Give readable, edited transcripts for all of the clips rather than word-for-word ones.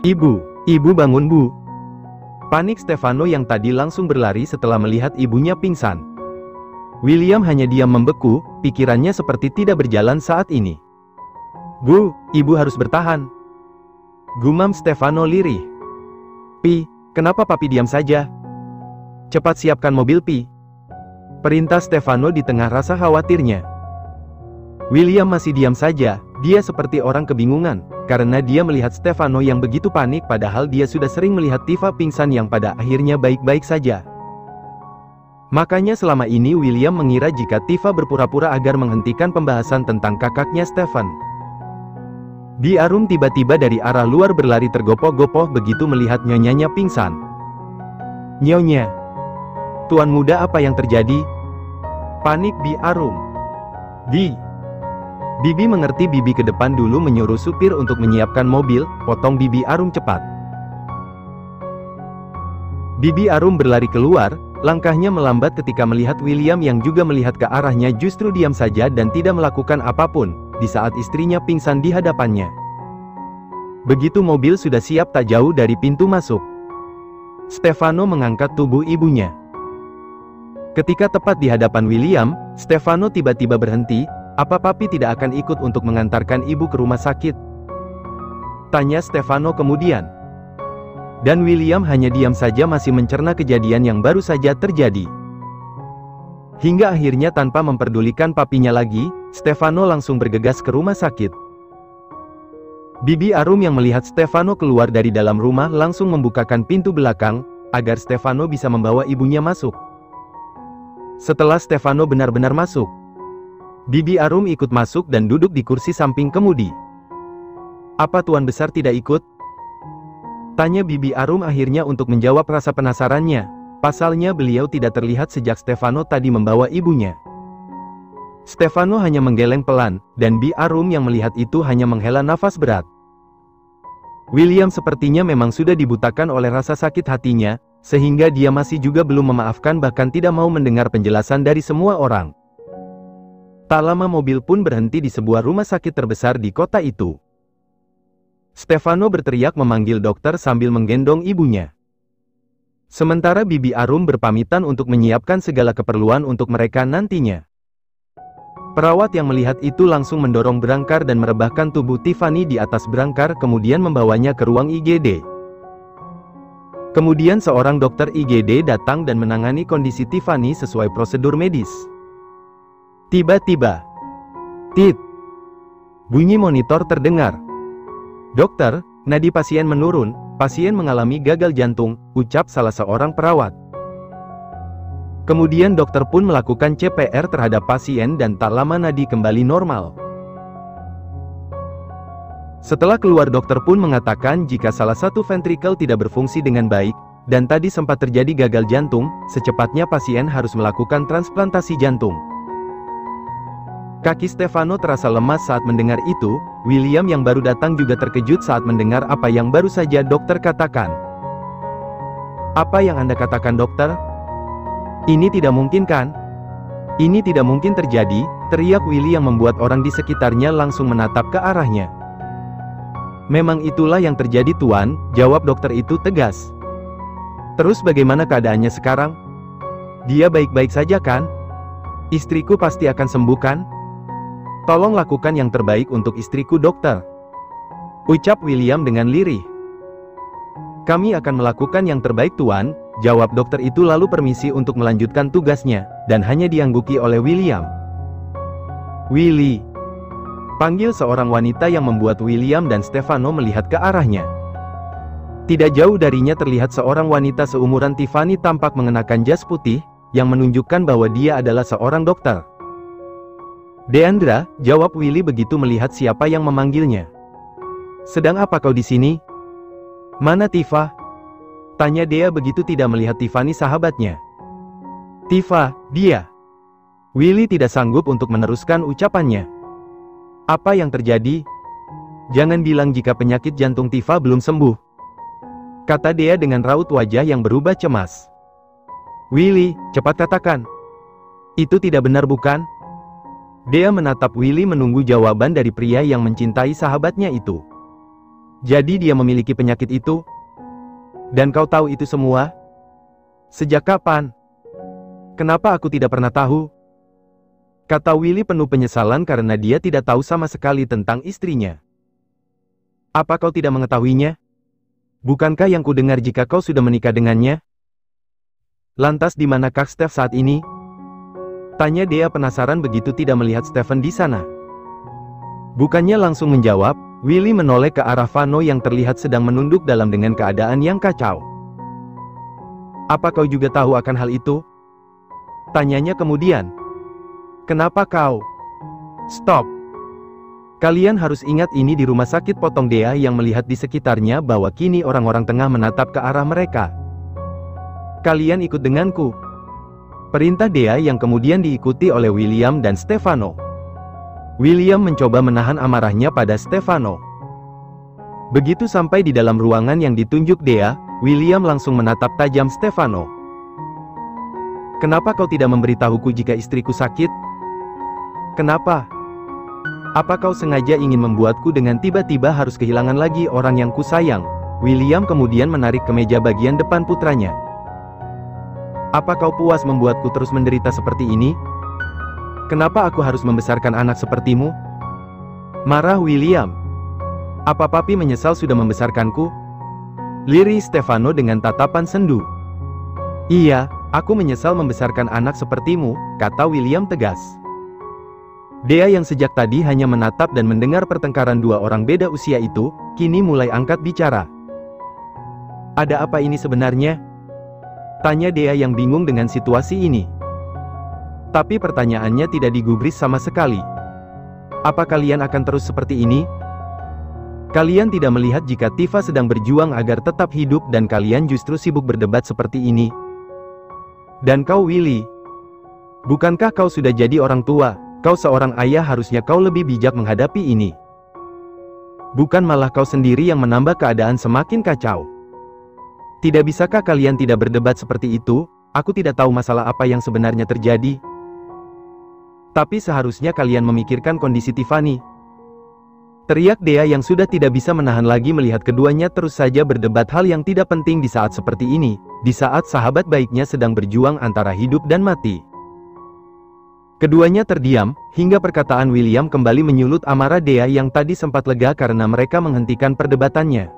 Ibu bangun Bu. Panik Stefano yang tadi langsung berlari setelah melihat ibunya pingsan. William hanya diam membeku, pikirannya seperti tidak berjalan saat ini. Bu, ibu harus bertahan. Gumam Stefano lirih. Pi, kenapa papi diam saja? Cepat siapkan mobil Pi. Perintah Stefano di tengah rasa khawatirnya. William masih diam saja, dia seperti orang kebingungan, karena dia melihat Stefano yang begitu panik padahal dia sudah sering melihat Tifa pingsan yang pada akhirnya baik-baik saja. Makanya selama ini William mengira jika Tifa berpura-pura agar menghentikan pembahasan tentang kakaknya Stefan. Bi Arum tiba-tiba dari arah luar berlari tergopoh-gopoh begitu melihat nyonyanya pingsan. Nyonya. Tuan muda, apa yang terjadi? Panik Bi Arum. Bibi mengerti. Bibi ke depan dulu menyuruh supir untuk menyiapkan mobil, potong Bibi Arum cepat. Bibi Arum berlari keluar, langkahnya melambat ketika melihat William yang juga melihat ke arahnya justru diam saja dan tidak melakukan apapun, di saat istrinya pingsan di hadapannya. Begitu mobil sudah siap tak jauh dari pintu masuk, Stefano mengangkat tubuh ibunya. Ketika tepat di hadapan William, Stefano tiba-tiba berhenti. Apa papi tidak akan ikut untuk mengantarkan ibu ke rumah sakit? Tanya Stefano kemudian. Dan William hanya diam saja masih mencerna kejadian yang baru saja terjadi. Hingga akhirnya tanpa memperdulikan papinya lagi, Stefano langsung bergegas ke rumah sakit. Bibi Arum yang melihat Stefano keluar dari dalam rumah langsung membukakan pintu belakang, agar Stefano bisa membawa ibunya masuk. Setelah Stefano benar-benar masuk, Bibi Arum ikut masuk dan duduk di kursi samping kemudi. Apa Tuan Besar tidak ikut? Tanya Bibi Arum akhirnya untuk menjawab rasa penasarannya. Pasalnya beliau tidak terlihat sejak Stefano tadi membawa ibunya. Stefano hanya menggeleng pelan, dan Bi Arum yang melihat itu hanya menghela nafas berat. William sepertinya memang sudah dibutakan oleh rasa sakit hatinya, sehingga dia masih juga belum memaafkan bahkan tidak mau mendengar penjelasan dari semua orang. Tak lama mobil pun berhenti di sebuah rumah sakit terbesar di kota itu. Stefano berteriak memanggil dokter sambil menggendong ibunya. Sementara Bibi Arum berpamitan untuk menyiapkan segala keperluan untuk mereka nantinya. Perawat yang melihat itu langsung mendorong berangkar dan merebahkan tubuh Tiffany di atas berangkar kemudian membawanya ke ruang IGD. Kemudian seorang dokter IGD datang dan menangani kondisi Tiffany sesuai prosedur medis. Tiba-tiba, tit, bunyi monitor terdengar. Dokter, nadi pasien menurun, pasien mengalami gagal jantung, ucap salah seorang perawat. Kemudian dokter pun melakukan CPR terhadap pasien dan tak lama nadi kembali normal. Setelah keluar dokter pun mengatakan jika salah satu ventrikel tidak berfungsi dengan baik, dan tadi sempat terjadi gagal jantung, secepatnya pasien harus melakukan transplantasi jantung. Kaki Stefano terasa lemas saat mendengar itu. William yang baru datang juga terkejut saat mendengar apa yang baru saja dokter katakan. Apa yang Anda katakan dokter? Ini tidak mungkin kan? Ini tidak mungkin terjadi, teriak Willy yang membuat orang di sekitarnya langsung menatap ke arahnya. Memang itulah yang terjadi Tuan, jawab dokter itu tegas. Terus bagaimana keadaannya sekarang? Dia baik-baik saja kan? Istriku pasti akan sembuh kan? Tolong lakukan yang terbaik untuk istriku dokter, ucap William dengan lirih. Kami akan melakukan yang terbaik Tuan, jawab dokter itu lalu permisi untuk melanjutkan tugasnya, dan hanya diangguki oleh William. Willy, panggil seorang wanita yang membuat William dan Stefano melihat ke arahnya. Tidak jauh darinya terlihat seorang wanita seumuran Tiffany tampak mengenakan jas putih, yang menunjukkan bahwa dia adalah seorang dokter. Deandra, jawab Willy begitu melihat siapa yang memanggilnya. Sedang apa kau di sini? Mana Tifa? Tanya Dea begitu tidak melihat Tiffany sahabatnya. Tifa, dia. Willy tidak sanggup untuk meneruskan ucapannya. Apa yang terjadi? Jangan bilang jika penyakit jantung Tifa belum sembuh, kata Dea dengan raut wajah yang berubah cemas. Willy, cepat katakan. Itu tidak benar bukan? Dea menatap Willy menunggu jawaban dari pria yang mencintai sahabatnya itu. Jadi dia memiliki penyakit itu? Dan kau tahu itu semua? Sejak kapan? Kenapa aku tidak pernah tahu? Kata Willy penuh penyesalan karena dia tidak tahu sama sekali tentang istrinya. Apa kau tidak mengetahuinya? Bukankah yang kudengar jika kau sudah menikah dengannya? Lantas di mana Kak Steph saat ini? Tanya Dea penasaran begitu tidak melihat Stephen di sana. Bukannya langsung menjawab, Willy menoleh ke arah Vano yang terlihat sedang menunduk dalam dengan keadaan yang kacau. Apa kau juga tahu akan hal itu? Tanyanya kemudian. Kenapa kau? Stop. Kalian harus ingat ini di rumah sakit, potong Dea yang melihat di sekitarnya bahwa kini orang-orang tengah menatap ke arah mereka. Kalian ikut denganku. Perintah Dea yang kemudian diikuti oleh William dan Stefano. William mencoba menahan amarahnya pada Stefano. Begitu sampai di dalam ruangan yang ditunjuk Dea, William langsung menatap tajam Stefano. Kenapa kau tidak memberitahuku jika istriku sakit? Kenapa? Apa kau sengaja ingin membuatku dengan tiba-tiba harus kehilangan lagi orang yang kusayang? William kemudian menarik kemeja bagian depan putranya. Apa kau puas membuatku terus menderita seperti ini? Kenapa aku harus membesarkan anak sepertimu? Marah William. Apa papi menyesal sudah membesarkanku? Lirih Stefano dengan tatapan sendu. Iya, aku menyesal membesarkan anak sepertimu, kata William tegas. Dea yang sejak tadi hanya menatap dan mendengar pertengkaran dua orang beda usia itu, kini mulai angkat bicara. Ada apa ini sebenarnya? Tanya Dea yang bingung dengan situasi ini. Tapi pertanyaannya tidak digubris sama sekali. Apa kalian akan terus seperti ini? Kalian tidak melihat jika Tifa sedang berjuang agar tetap hidup dan kalian justru sibuk berdebat seperti ini? Dan kau Willy, bukankah kau sudah jadi orang tua? Kau seorang ayah, harusnya kau lebih bijak menghadapi ini. Bukan malah kau sendiri yang menambah keadaan semakin kacau. Tidak bisakah kalian tidak berdebat seperti itu? Aku tidak tahu masalah apa yang sebenarnya terjadi. Tapi seharusnya kalian memikirkan kondisi Tiffany. Teriak Dea yang sudah tidak bisa menahan lagi melihat keduanya terus saja berdebat hal yang tidak penting di saat seperti ini, di saat sahabat baiknya sedang berjuang antara hidup dan mati. Keduanya terdiam, hingga perkataan William kembali menyulut amarah Dea yang tadi sempat lega karena mereka menghentikan perdebatannya.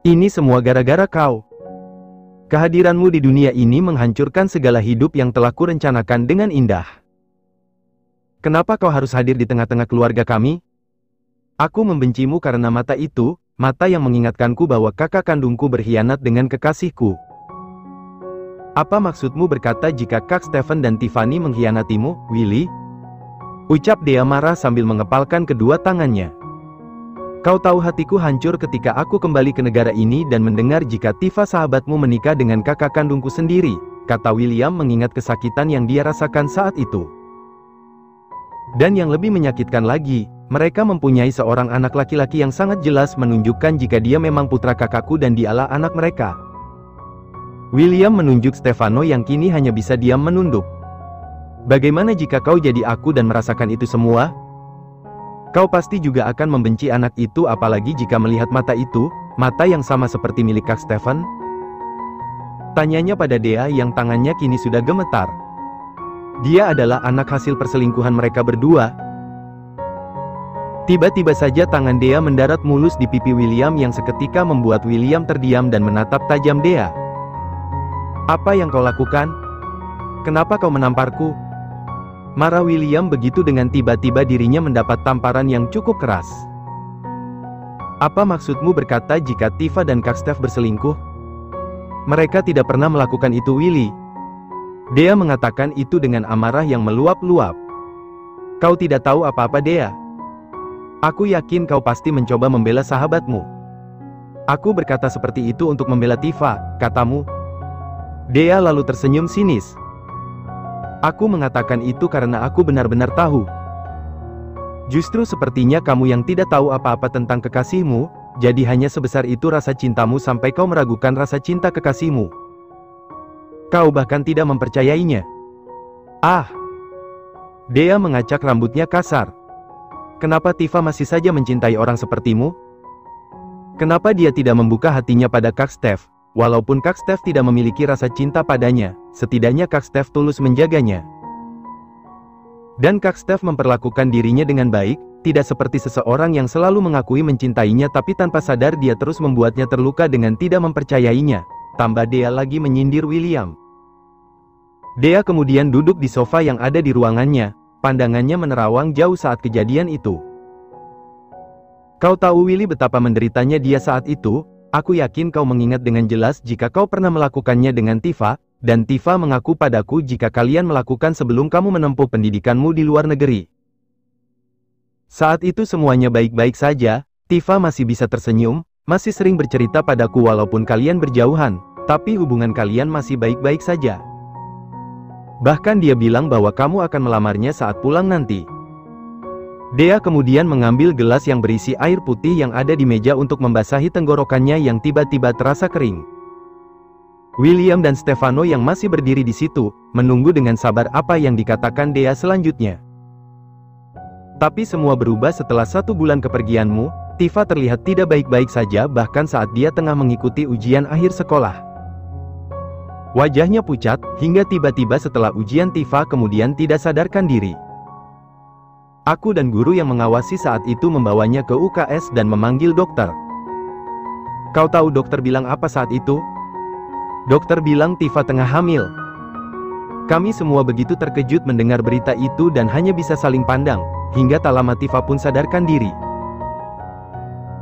Ini semua gara-gara kau. Kehadiranmu di dunia ini menghancurkan segala hidup yang telah kurencanakan dengan indah. Kenapa kau harus hadir di tengah-tengah keluarga kami? Aku membencimu karena mata itu, mata yang mengingatkanku bahwa kakak kandungku berkhianat dengan kekasihku. Apa maksudmu berkata jika Kak Stephen dan Tiffany mengkhianatimu, Willy? Ucap Dea marah sambil mengepalkan kedua tangannya. Kau tahu hatiku hancur ketika aku kembali ke negara ini dan mendengar jika Tifa sahabatmu menikah dengan kakak kandungku sendiri, kata William mengingat kesakitan yang dia rasakan saat itu. Dan yang lebih menyakitkan lagi, mereka mempunyai seorang anak laki-laki yang sangat jelas menunjukkan jika dia memang putra kakakku dan dialah anak mereka. William menunjuk Stefano yang kini hanya bisa diam menunduk. Bagaimana jika kau jadi aku dan merasakan itu semua? Kau pasti juga akan membenci anak itu, apalagi jika melihat mata itu, mata yang sama seperti milik Kak Stephen? Tanyanya pada Dea yang tangannya kini sudah gemetar. Dia adalah anak hasil perselingkuhan mereka berdua. Tiba-tiba saja tangan Dea mendarat mulus di pipi William yang seketika membuat William terdiam dan menatap tajam Dea. Apa yang kau lakukan? Kenapa kau menamparku? Marah William begitu dengan tiba-tiba dirinya mendapat tamparan yang cukup keras. Apa maksudmu berkata jika Tifa dan Kak Steph berselingkuh? Mereka tidak pernah melakukan itu, Willy. Dea mengatakan itu dengan amarah yang meluap-luap. Kau tidak tahu apa-apa, Dea. Aku yakin kau pasti mencoba membela sahabatmu. Aku berkata seperti itu untuk membela Tifa, katamu. Dea lalu tersenyum sinis. Aku mengatakan itu karena aku benar-benar tahu. Justru sepertinya kamu yang tidak tahu apa-apa tentang kekasihmu, jadi hanya sebesar itu rasa cintamu sampai kau meragukan rasa cinta kekasihmu. Kau bahkan tidak mempercayainya. Ah! Dea mengacak rambutnya kasar. Kenapa Tifa masih saja mencintai orang sepertimu? Kenapa dia tidak membuka hatinya pada Kak Stef? Walaupun Kak Stef tidak memiliki rasa cinta padanya, setidaknya Kak Stef tulus menjaganya. Dan Kak Stef memperlakukan dirinya dengan baik, tidak seperti seseorang yang selalu mengakui mencintainya tapi tanpa sadar dia terus membuatnya terluka dengan tidak mempercayainya. Tambah Dea lagi menyindir William. Dea kemudian duduk di sofa yang ada di ruangannya, pandangannya menerawang jauh saat kejadian itu. Kau tahu Willy betapa menderitanya dia saat itu? Aku yakin kau mengingat dengan jelas jika kau pernah melakukannya dengan Tifa, dan Tifa mengaku padaku jika kalian melakukan sebelum kamu menempuh pendidikanmu di luar negeri. Saat itu semuanya baik-baik saja, Tifa masih bisa tersenyum, masih sering bercerita padaku walaupun kalian berjauhan, tapi hubungan kalian masih baik-baik saja. Bahkan dia bilang bahwa kamu akan melamarnya saat pulang nanti. Dea kemudian mengambil gelas yang berisi air putih yang ada di meja untuk membasahi tenggorokannya yang tiba-tiba terasa kering. William dan Stefano yang masih berdiri di situ, menunggu dengan sabar apa yang dikatakan Dea selanjutnya. Tapi semua berubah setelah 1 bulan kepergianmu. Tifa terlihat tidak baik-baik saja bahkan saat dia tengah mengikuti ujian akhir sekolah. Wajahnya pucat, hingga tiba-tiba setelah ujian Tifa kemudian tidak sadarkan diri. Aku dan guru yang mengawasi saat itu membawanya ke UKS dan memanggil dokter. Kau tahu dokter bilang apa saat itu? Dokter bilang Tifa tengah hamil. Kami semua begitu terkejut mendengar berita itu dan hanya bisa saling pandang, hingga tak lama Tifa pun sadarkan diri.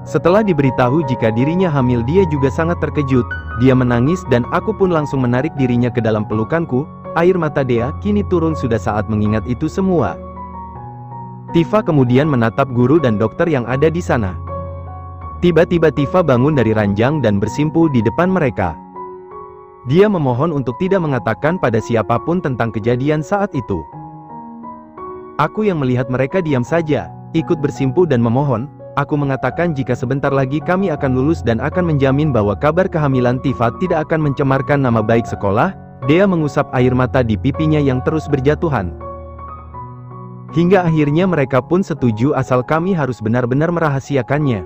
Setelah diberitahu jika dirinya hamil dia juga sangat terkejut, dia menangis dan aku pun langsung menarik dirinya ke dalam pelukanku, air mata Dea kini turun sudah saat mengingat itu semua. Tifa kemudian menatap guru dan dokter yang ada di sana. Tiba-tiba Tifa bangun dari ranjang dan bersimpuh di depan mereka. Dia memohon untuk tidak mengatakan pada siapapun tentang kejadian saat itu. Aku yang melihat mereka diam saja, ikut bersimpuh dan memohon. Aku mengatakan jika sebentar lagi kami akan lulus dan akan menjamin bahwa kabar kehamilan Tifa tidak akan mencemarkan nama baik sekolah. Dea mengusap air mata di pipinya yang terus berjatuhan. Hingga akhirnya mereka pun setuju asal kami harus benar-benar merahasiakannya.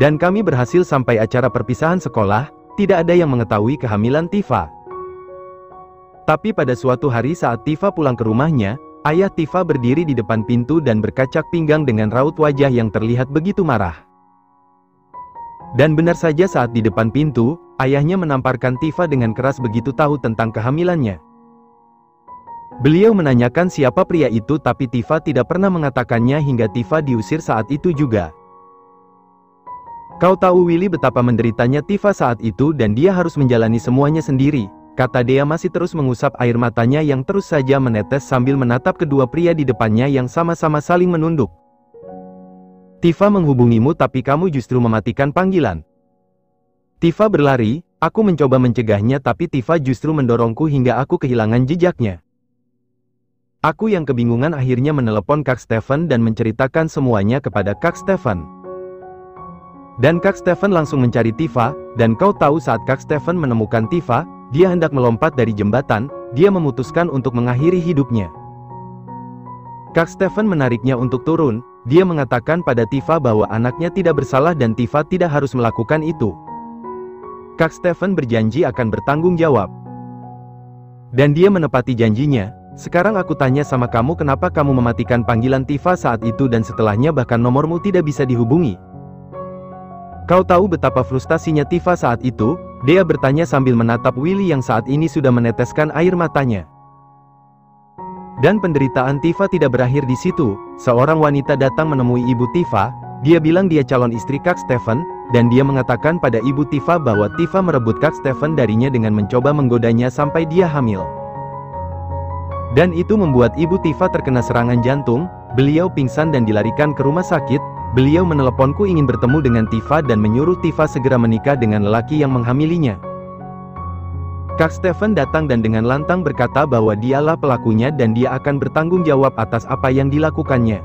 Dan kami berhasil sampai acara perpisahan sekolah, tidak ada yang mengetahui kehamilan Tifa. Tapi pada suatu hari saat Tifa pulang ke rumahnya, ayah Tifa berdiri di depan pintu dan berkacak pinggang dengan raut wajah yang terlihat begitu marah. Dan benar saja saat di depan pintu, ayahnya menamparkan Tifa dengan keras begitu tahu tentang kehamilannya. Beliau menanyakan siapa pria itu tapi Tifa tidak pernah mengatakannya hingga Tifa diusir saat itu juga. Kau tahu Willy betapa menderitanya Tifa saat itu dan dia harus menjalani semuanya sendiri, kata Dea masih terus mengusap air matanya yang terus saja menetes sambil menatap kedua pria di depannya yang sama-sama saling menunduk. Tifa menghubungimu tapi kamu justru mematikan panggilan. Tifa berlari, aku mencoba mencegahnya tapi Tifa justru mendorongku hingga aku kehilangan jejaknya. Aku yang kebingungan akhirnya menelepon Kak Stefan dan menceritakan semuanya kepada Kak Stefan. Dan Kak Stefan langsung mencari Tifa, dan kau tahu saat Kak Stefan menemukan Tifa, dia hendak melompat dari jembatan, dia memutuskan untuk mengakhiri hidupnya. Kak Stefan menariknya untuk turun, dia mengatakan pada Tifa bahwa anaknya tidak bersalah dan Tifa tidak harus melakukan itu. Kak Stefan berjanji akan bertanggung jawab. Dan dia menepati janjinya. Sekarang aku tanya sama kamu kenapa kamu mematikan panggilan Tifa saat itu dan setelahnya bahkan nomormu tidak bisa dihubungi. Kau tahu betapa frustasinya Tifa saat itu? Dea bertanya sambil menatap Willy yang saat ini sudah meneteskan air matanya. Dan penderitaan Tifa tidak berakhir di situ. Seorang wanita datang menemui ibu Tifa. Dia bilang dia calon istri Kak Stefan, dan dia mengatakan pada ibu Tifa bahwa Tifa merebut Kak Stefan darinya dengan mencoba menggodanya sampai dia hamil. Dan itu membuat ibu Tifa terkena serangan jantung, beliau pingsan dan dilarikan ke rumah sakit. Beliau meneleponku ingin bertemu dengan Tifa dan menyuruh Tifa segera menikah dengan lelaki yang menghamilinya. Kak Stefan datang dan dengan lantang berkata bahwa dialah pelakunya dan dia akan bertanggung jawab atas apa yang dilakukannya.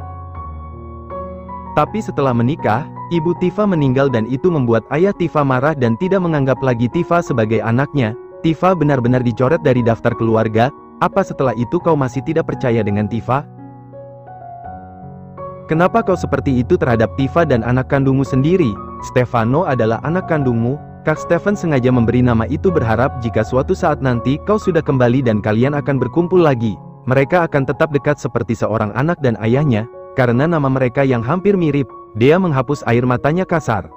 Tapi setelah menikah, ibu Tifa meninggal dan itu membuat ayah Tifa marah dan tidak menganggap lagi Tifa sebagai anaknya. Tifa benar-benar dicoret dari daftar keluarga. Apa setelah itu kau masih tidak percaya dengan Tifa? Kenapa kau seperti itu terhadap Tifa dan anak kandungmu sendiri? Stefano adalah anak kandungmu. Kak Stefan sengaja memberi nama itu berharap jika suatu saat nanti kau sudah kembali dan kalian akan berkumpul lagi, mereka akan tetap dekat seperti seorang anak dan ayahnya, karena nama mereka yang hampir mirip. Dia menghapus air matanya kasar.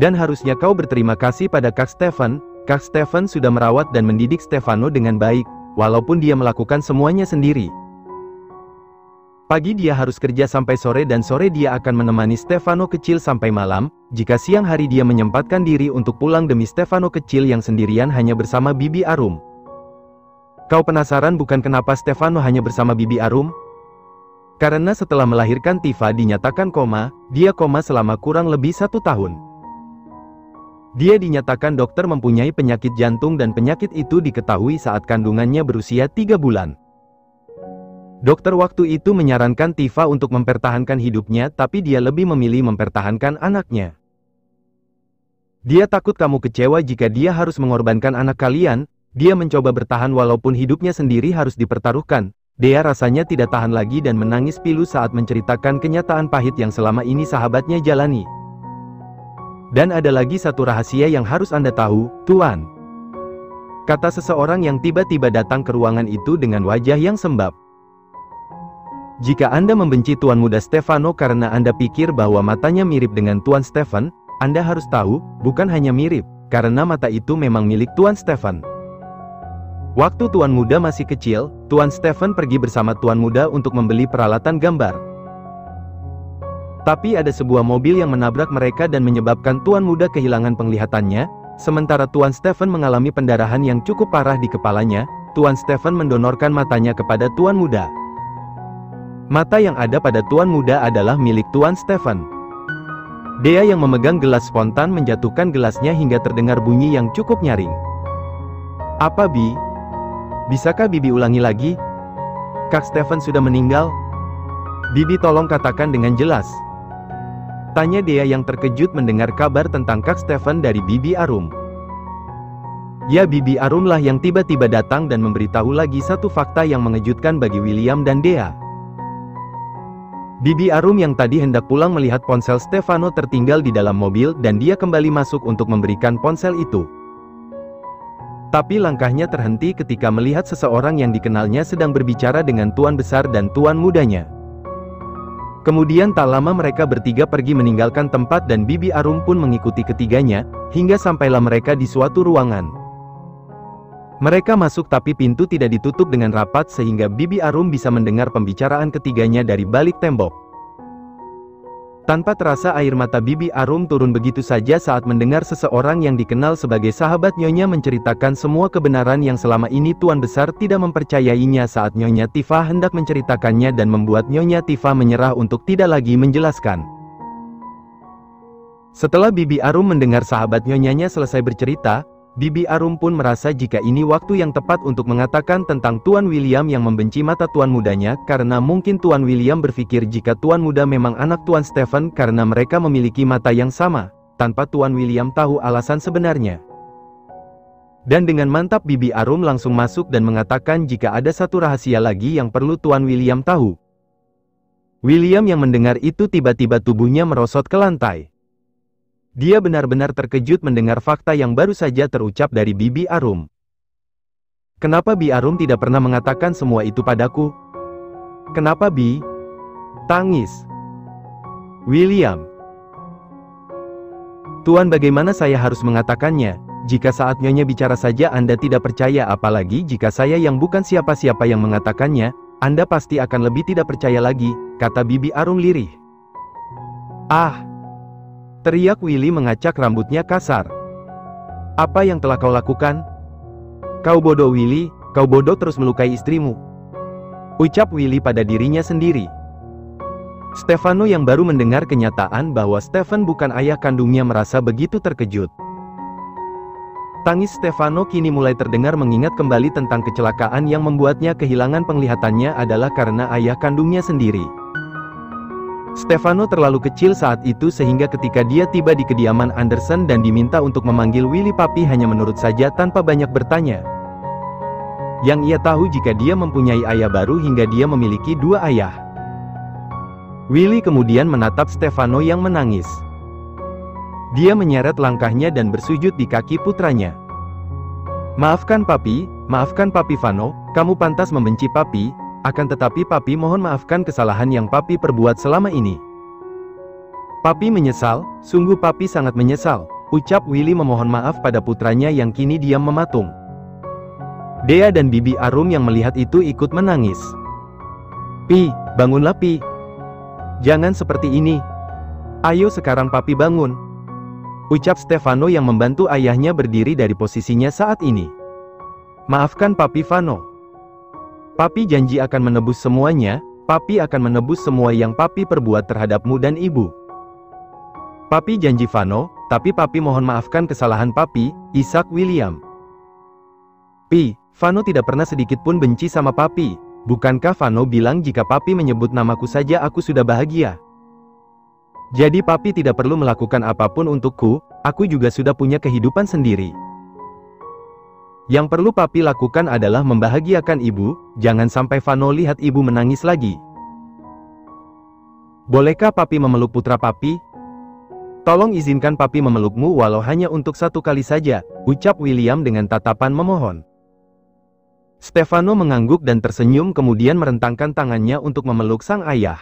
Dan harusnya kau berterima kasih pada Kak Stefan. Kak Stefan sudah merawat dan mendidik Stefano dengan baik, walaupun dia melakukan semuanya sendiri. Pagi dia harus kerja sampai sore dan sore dia akan menemani Stefano kecil sampai malam. Jika siang hari dia menyempatkan diri untuk pulang demi Stefano kecil yang sendirian hanya bersama Bibi Arum. Kau penasaran bukan kenapa Stefano hanya bersama Bibi Arum? Karena setelah melahirkan Tifa dinyatakan koma, dia koma selama kurang lebih 1 tahun. Dia dinyatakan dokter mempunyai penyakit jantung dan penyakit itu diketahui saat kandungannya berusia 3 bulan. Dokter waktu itu menyarankan Tifa untuk mempertahankan hidupnya, tapi dia lebih memilih mempertahankan anaknya. Dia takut kamu kecewa jika dia harus mengorbankan anak kalian. Dia mencoba bertahan walaupun hidupnya sendiri harus dipertaruhkan. Dia rasanya tidak tahan lagi dan menangis pilu saat menceritakan kenyataan pahit yang selama ini sahabatnya jalani. Dan ada lagi satu rahasia yang harus Anda tahu, Tuan. Kata seseorang yang tiba-tiba datang ke ruangan itu dengan wajah yang sembab. Jika Anda membenci Tuan Muda Stefano karena Anda pikir bahwa matanya mirip dengan Tuan Stefan, Anda harus tahu, bukan hanya mirip, karena mata itu memang milik Tuan Stefan. Waktu Tuan Muda masih kecil, Tuan Stefan pergi bersama Tuan Muda untuk membeli peralatan gambar. Tapi ada sebuah mobil yang menabrak mereka dan menyebabkan Tuan Muda kehilangan penglihatannya, sementara Tuan Stefan mengalami pendarahan yang cukup parah di kepalanya. Tuan Stefan mendonorkan matanya kepada Tuan Muda. Mata yang ada pada Tuan Muda adalah milik Tuan Stefan. Dia yang memegang gelas spontan menjatuhkan gelasnya hingga terdengar bunyi yang cukup nyaring. Apa Bi? Bisakah Bibi ulangi lagi? Kak Stefan sudah meninggal? Bibi tolong katakan dengan jelas. Tanya Dea yang terkejut mendengar kabar tentang Kak Stefan dari Bibi Arum. Ya, Bibi Arum lah yang tiba-tiba datang dan memberitahu lagi satu fakta yang mengejutkan bagi William dan Dea. Bibi Arum yang tadi hendak pulang melihat ponsel Stefano tertinggal di dalam mobil dan dia kembali masuk untuk memberikan ponsel itu. Tapi langkahnya terhenti ketika melihat seseorang yang dikenalnya sedang berbicara dengan Tuan Besar dan Tuan Mudanya. Kemudian tak lama mereka bertiga pergi meninggalkan tempat dan Bibi Arum pun mengikuti ketiganya, hingga sampailah mereka di suatu ruangan. Mereka masuk tapi pintu tidak ditutup dengan rapat sehingga Bibi Arum bisa mendengar pembicaraan ketiganya dari balik tembok. Tanpa terasa air mata Bibi Arum turun begitu saja saat mendengar seseorang yang dikenal sebagai sahabat Nyonya menceritakan semua kebenaran yang selama ini Tuan Besar tidak mempercayainya saat Nyonya Tifa hendak menceritakannya dan membuat Nyonya Tifa menyerah untuk tidak lagi menjelaskan. Setelah Bibi Arum mendengar sahabat Nyonyanya selesai bercerita, Bibi Arum pun merasa jika ini waktu yang tepat untuk mengatakan tentang Tuan William yang membenci mata Tuan Mudanya, karena mungkin Tuan William berpikir jika Tuan Muda memang anak Tuan Stefan karena mereka memiliki mata yang sama, tanpa Tuan William tahu alasan sebenarnya. Dan dengan mantap Bibi Arum langsung masuk dan mengatakan jika ada satu rahasia lagi yang perlu Tuan William tahu. William yang mendengar itu tiba-tiba tubuhnya merosot ke lantai. Dia benar-benar terkejut mendengar fakta yang baru saja terucap dari Bibi Arum. Kenapa Bi Arum tidak pernah mengatakan semua itu padaku? Kenapa Bi? Tangis. William. Tuan, bagaimana saya harus mengatakannya? Jika saat Nyonya bicara saja Anda tidak percaya, apalagi jika saya yang bukan siapa-siapa yang mengatakannya, Anda pasti akan lebih tidak percaya lagi, kata Bibi Arum lirih. Ah! Teriak Willy mengacak rambutnya kasar. Apa yang telah kau lakukan? Kau bodoh Willy, kau bodoh terus melukai istrimu. Ucap Willy pada dirinya sendiri. Stefano yang baru mendengar kenyataan bahwa Stefan bukan ayah kandungnya merasa begitu terkejut. Tangis Stefano kini mulai terdengar mengingat kembali tentang kecelakaan yang membuatnya kehilangan penglihatannya adalah karena ayah kandungnya sendiri. Stefano terlalu kecil saat itu sehingga ketika dia tiba di kediaman Anderson dan diminta untuk memanggil Willy Papi hanya menurut saja tanpa banyak bertanya. Yang ia tahu jika dia mempunyai ayah baru hingga dia memiliki 2 ayah. Willy kemudian menatap Stefano yang menangis. Dia menyeret langkahnya dan bersujud di kaki putranya. Maafkan Papi Vano, kamu pantas membenci Papi, akan tetapi Papi mohon maafkan kesalahan yang Papi perbuat selama ini. Papi menyesal, sungguh Papi sangat menyesal, ucap Willy memohon maaf pada putranya yang kini diam mematung. Dea dan Bibi Arum yang melihat itu ikut menangis. Pi, bangunlah Pi. Jangan seperti ini. Ayo sekarang Papi bangun, ucap Stefano yang membantu ayahnya berdiri dari posisinya saat ini. Maafkan Papi Vano. Papi janji akan menebus semuanya, Papi akan menebus semua yang Papi perbuat terhadapmu dan ibu. Papi janji Vano, tapi Papi mohon maafkan kesalahan Papi, Isaac William. Pi, Vano tidak pernah sedikit pun benci sama Papi. Bukankah Vano bilang jika Papi menyebut namaku saja aku sudah bahagia? Jadi Papi tidak perlu melakukan apapun untukku, aku juga sudah punya kehidupan sendiri. Yang perlu Papi lakukan adalah membahagiakan ibu, jangan sampai Vano lihat ibu menangis lagi. Bolehkah Papi memeluk putra Papi? Tolong izinkan Papi memelukmu walau hanya untuk satu kali saja, ucap William dengan tatapan memohon. Stefano mengangguk dan tersenyum kemudian merentangkan tangannya untuk memeluk sang ayah.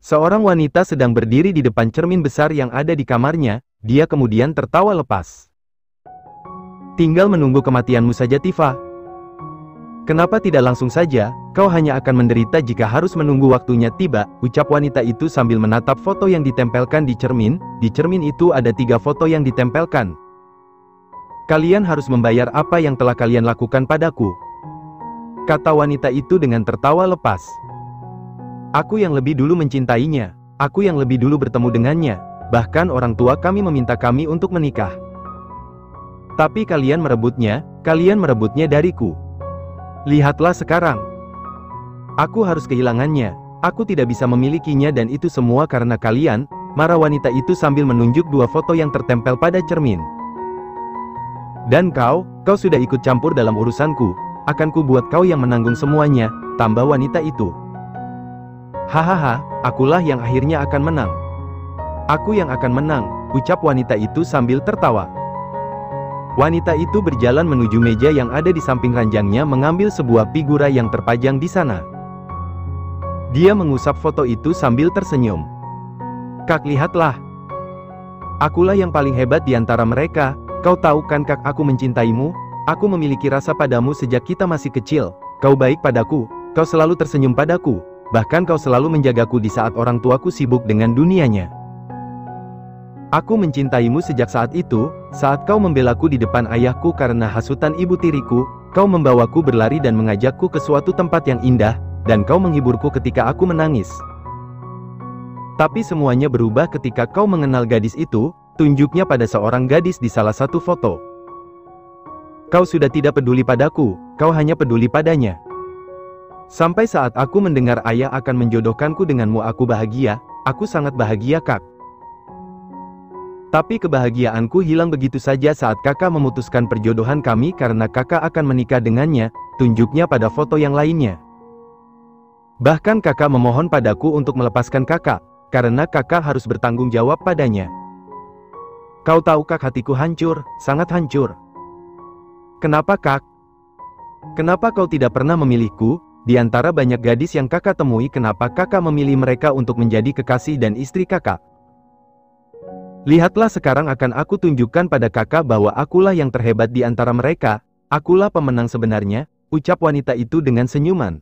Seorang wanita sedang berdiri di depan cermin besar yang ada di kamarnya, dia kemudian tertawa lepas. Tinggal menunggu kematianmu saja Tifa. Kenapa tidak langsung saja, kau hanya akan menderita jika harus menunggu waktunya tiba, ucap wanita itu sambil menatap foto yang ditempelkan di cermin itu ada 3 foto yang ditempelkan. Kalian harus membayar apa yang telah kalian lakukan padaku, kata wanita itu dengan tertawa lepas. Aku yang lebih dulu mencintainya, aku yang lebih dulu bertemu dengannya, bahkan orang tua kami meminta kami untuk menikah. Tapi kalian merebutnya dariku. Lihatlah sekarang. Aku harus kehilangannya, aku tidak bisa memilikinya dan itu semua karena kalian, marah wanita itu sambil menunjuk 2 foto yang tertempel pada cermin. Dan kau sudah ikut campur dalam urusanku, akan ku buat kau yang menanggung semuanya, tambah wanita itu. Hahaha, akulah yang akhirnya akan menang. Aku yang akan menang, ucap wanita itu sambil tertawa. Wanita itu berjalan menuju meja yang ada di samping ranjangnya mengambil sebuah figura yang terpajang di sana. Dia mengusap foto itu sambil tersenyum. Kak, lihatlah. Akulah yang paling hebat di antara mereka. Kau tahu kan Kak, aku mencintaimu, aku memiliki rasa padamu sejak kita masih kecil, kau baik padaku, kau selalu tersenyum padaku, bahkan kau selalu menjagaku di saat orang tuaku sibuk dengan dunianya. Aku mencintaimu sejak saat itu, saat kau membelaku di depan ayahku karena hasutan ibu tiriku, kau membawaku berlari dan mengajakku ke suatu tempat yang indah, dan kau menghiburku ketika aku menangis. Tapi semuanya berubah ketika kau mengenal gadis itu, tunjuknya pada seorang gadis di salah satu foto. Kau sudah tidak peduli padaku, kau hanya peduli padanya. Sampai saat aku mendengar ayah akan menjodohkanku denganmu aku bahagia, aku sangat bahagia Kak. Tapi kebahagiaanku hilang begitu saja saat kakak memutuskan perjodohan kami karena kakak akan menikah dengannya, tunjuknya pada foto yang lainnya. Bahkan kakak memohon padaku untuk melepaskan kakak, karena kakak harus bertanggung jawab padanya. Kau tahu Kak, hatiku hancur, sangat hancur. Kenapa Kak? Kenapa kau tidak pernah memilihku? Di antara banyak gadis yang kakak temui, kenapa kakak memilih mereka untuk menjadi kekasih dan istri kakak? Lihatlah sekarang akan aku tunjukkan pada kakak bahwa akulah yang terhebat di antara mereka, akulah pemenang sebenarnya, ucap wanita itu dengan senyuman.